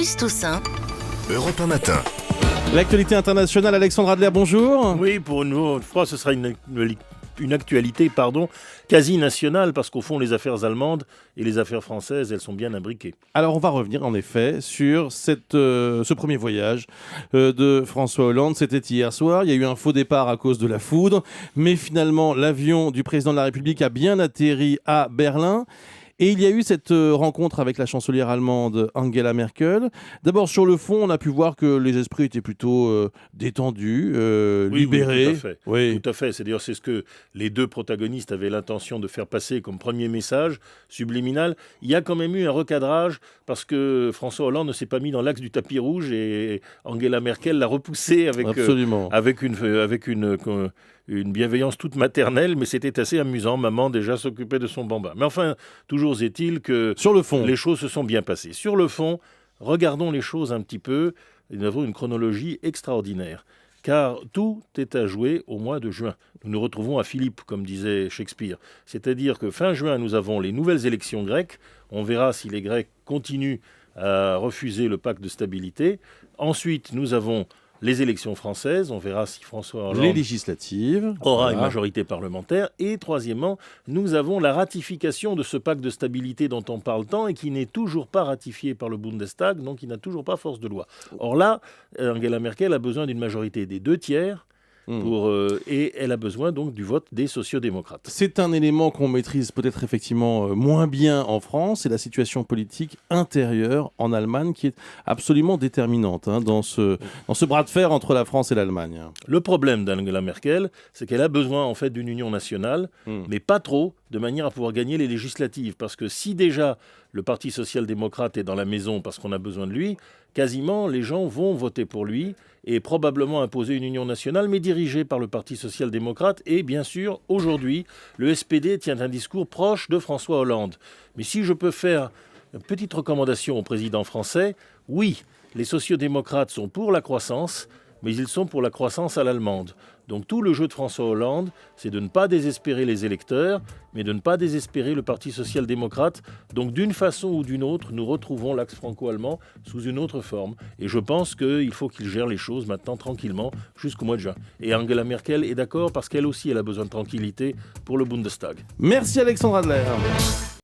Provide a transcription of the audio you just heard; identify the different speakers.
Speaker 1: Fabrice Toussaint.
Speaker 2: Europe 1 matin.
Speaker 3: L'actualité internationale, Alexandre Adler, bonjour.
Speaker 4: Oui, pour une fois, ce sera une actualité quasi nationale, parce qu'au fond, les affaires allemandes et les affaires françaises, elles sont bien imbriquées.
Speaker 3: Alors, on va revenir en effet sur ce premier voyage de François Hollande. C'était hier soir. Il y a eu un faux départ à cause de la foudre, mais finalement, l'avion du président de la République a bien atterri à Berlin. Et il y a eu cette rencontre avec la chancelière allemande Angela Merkel. D'abord, sur le fond, on a pu voir que les esprits étaient plutôt détendus, libérés.
Speaker 4: Oui, tout à fait.
Speaker 3: Oui.
Speaker 4: Tout à fait. C'est-à-dire, c'est ce que les deux protagonistes avaient l'intention de faire passer comme premier message subliminal. Il y a quand même eu un recadrage parce que François Hollande ne s'est pas mis dans l'axe du tapis rouge et Angela Merkel l'a repoussé avec une bienveillance toute maternelle, mais c'était assez amusant. Maman déjà s'occupait de son bambin. Mais enfin, toujours est-il que
Speaker 3: Sur le fond,
Speaker 4: les choses se sont bien passées. Sur le fond, regardons les choses un petit peu. Nous avons une chronologie extraordinaire, car tout est à jouer au mois de juin. Nous nous retrouvons à Philippe, comme disait Shakespeare. C'est-à-dire que fin juin, nous avons les nouvelles élections grecques. On verra si les Grecs continuent à refuser le pacte de stabilité. Ensuite, nous avons les élections françaises, on verra si François Hollande
Speaker 3: les législatives
Speaker 4: aura une majorité parlementaire. Et troisièmement, nous avons la ratification de ce pacte de stabilité dont on parle tant et qui n'est toujours pas ratifié par le Bundestag, donc qui n'a toujours pas force de loi. Or là, Angela Merkel a besoin d'une majorité des 2/3 et elle a besoin donc du vote des sociodémocrates.
Speaker 3: C'est un élément qu'on maîtrise peut-être effectivement moins bien en France, c'est la situation politique intérieure en Allemagne qui est absolument déterminante dans ce bras de fer entre la France et l'Allemagne.
Speaker 4: Le problème d'Angela Merkel, c'est qu'elle a besoin en fait d'une union nationale, mais pas trop, de manière à pouvoir gagner les législatives. Parce que si déjà le Parti social-démocrate est dans la maison parce qu'on a besoin de lui, quasiment les gens vont voter pour lui et probablement imposer une union nationale, mais dirigée par le Parti social-démocrate. Et bien sûr, aujourd'hui, le SPD tient un discours proche de François Hollande. Mais si je peux faire une petite recommandation au président français, oui, les sociodémocrates sont pour la croissance, mais ils sont pour la croissance à l'allemande. Donc tout le jeu de François Hollande, c'est de ne pas désespérer les électeurs, mais de ne pas désespérer le Parti social-démocrate. Donc d'une façon ou d'une autre, nous retrouvons l'axe franco-allemand sous une autre forme. Et je pense qu'il faut qu'il gère les choses maintenant tranquillement jusqu'au mois de juin. Et Angela Merkel est d'accord parce qu'elle aussi, elle a besoin de tranquillité pour le Bundestag.
Speaker 3: Merci Alexandre Adler.